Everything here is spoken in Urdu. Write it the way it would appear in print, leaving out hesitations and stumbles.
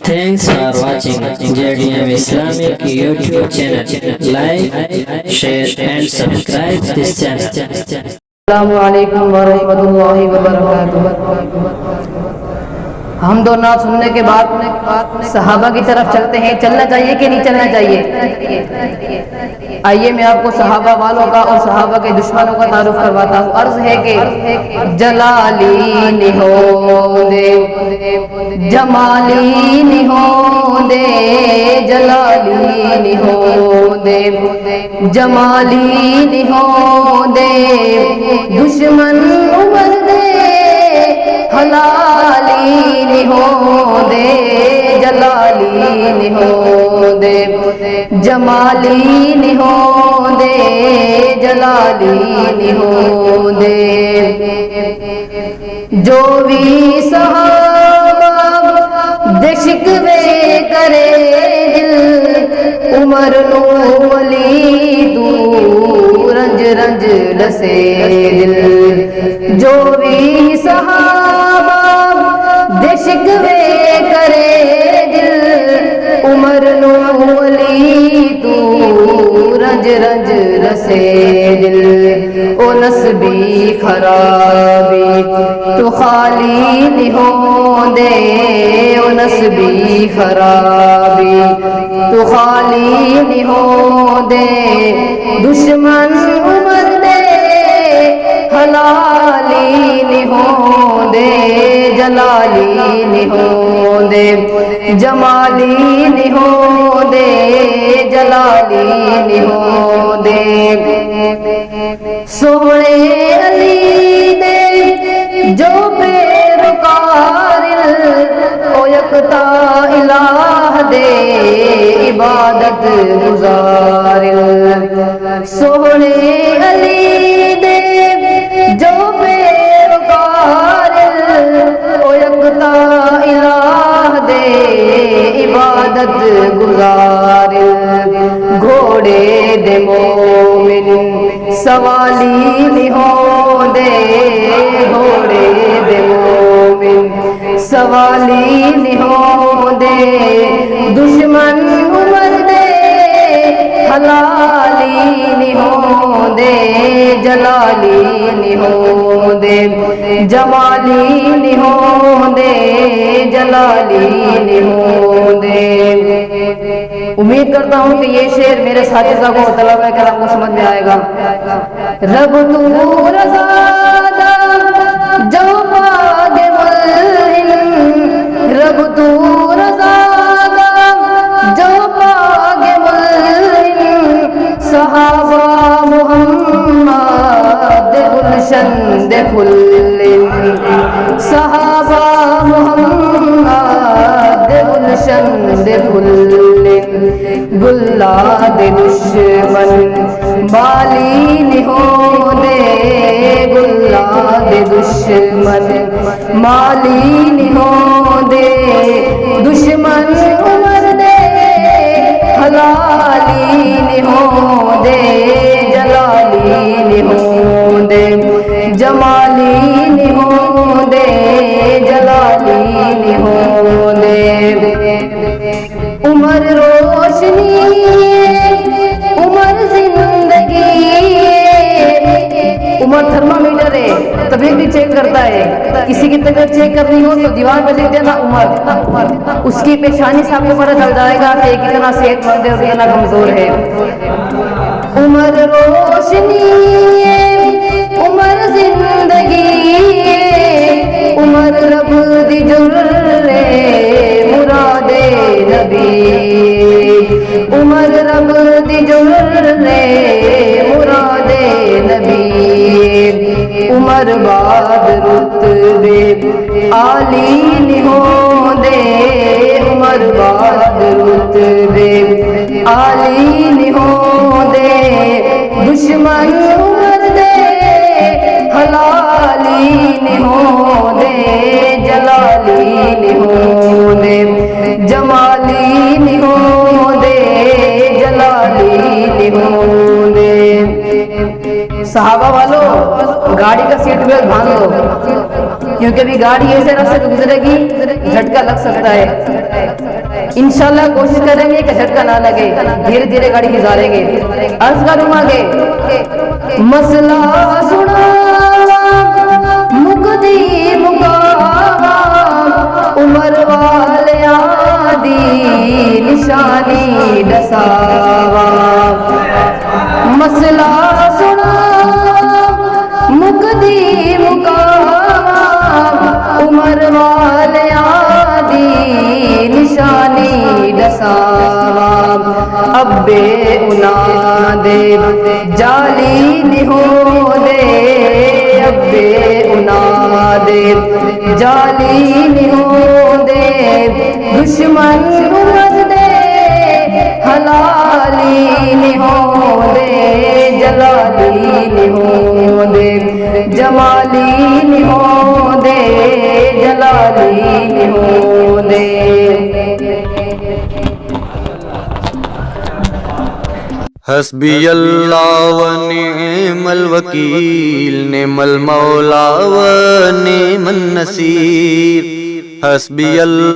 Thanks for watching JDM Islamic YouTube channel. Like, share and subscribe this channel. السلام علیکم ورحمۃ اللہ وبرکاتہ۔ ہم دو نعت سننے کے بعد صحابہ کی طرف چلتے ہیں۔ چلنا چاہیے کہ نہیں چلنا چاہیے؟ آئیے میں آپ کو صحابہ والوں کا اور صحابہ کے دشمنوں کا تعارف کرواتا ہوں۔ عرض ہے کہ جلالی نہیں دے جمالی نہیں دے، جلالی نہیں دے جمالی نہیں دے، دشمن عمر دے حلالی نہیں دے، جلالی نہیں دے جمالی نہیں دے، جلالی نہیں دے۔ جو بھی صحابہ دے شکوے کرے دل، عمر نو ولی تو رنج رنج لسے دل۔ جو بھی صحابہ دے شکوے کرے دل، عمر نو ولی تو رنج رنج لسے دل۔ او نسبی خرابی تو خالی نہیں دے، او نسبی خرابی تو خالی نہیں دے، دشمن عمر دے حلالی نہیں دے، جلالی نہیں دے جمالی نہیں دے، جلالی نہیں دے۔ سونے علی دے جو پیروکار، او یکتا الہ دے عبادت گزار۔ سونے علی دے جو پیروکار، او یکتا الہ دے عبادت گزار۔ گھوڑے دے مومن سوالی نہیں دے، گھوڑے دے مومن سوالی نہیں دے، دشمن عمر دے حلالی نہیں دے، جلالی نہیں دے جمالی نہیں دے، جلالی نہیں دے۔ امید کرتا ہوں کہ یہ شعر میرے ساتھیوں کو طلبہ کرام کو سمجھ میں آئے گا۔ رب تو رضا دا جو پاگ ملہم، رب تو رضا دا جو پاگ ملہم، صحابہ محمد گلشن دے پھلم، صحابہ محمد گلشن دے پھلم، گلہ دے دشمن بالی نہیں دے، گلہ دے دشمن مالی نہیں دے، دشمن عمر دے حلالی نہیں دے، جلالی نہیں دے جمالی نہیں دے، جلالی نہیں دے۔ عمر روشنی عمر زندگی، عمر تھرمامیٹر ہے، طبیعت بھی چیک کرتا ہے۔ کسی کی طبیعت چیک کرنی ہو تو دیوار پہ لکھ دینا عمر، اس کی پیشانی سے آپ کو پتہ چل جائے گا کہ کتنا صحت مند ہے اور کتنا کمزور ہے۔ عمر روشنی عمر زندگی، عمر رب دی جرے مراد نبی، عمر رب دی جرے مراد نبی، عمر بعد رتبے عالی نہیں دے، عمر بعد رتبے عالی نہیں دے، دشمن عمر دے حلالی نہیں دے، جلالی نہیں دے جمالی نہیں دے، جلالی نہیں دے۔ صحابہ والو گاڑی کا سیٹ بیلٹ باندھ لو، کیونکہ ابھی گاڑی ایسے راستے سے گزرے گی جھٹکا لگ سکتا ہے. انشاءاللہ کوشش کریں گے کہ جھٹکا نہ لگے, دھیرے دھیرے گاڑی گزاریں گے. عرض کروں آگے, مسئلہ سنا مقدی مقاما عمر والیا دی نشانی ڈساوا. مسئلہ سنا مقدی مقاما عمر والیا دی نشانی ڈساوا. اب بے انا دے جالی نہو دے, اب بے انا دے جالی نہو دے, دشمن امت دے حلالی نہو دے, جلالی نہو دے, جمالی نہو دے, جلالی نہو دے. حسبی اللہ و نعم الوکیل, نعم المولا و نعم النصیر. حسبی اللہ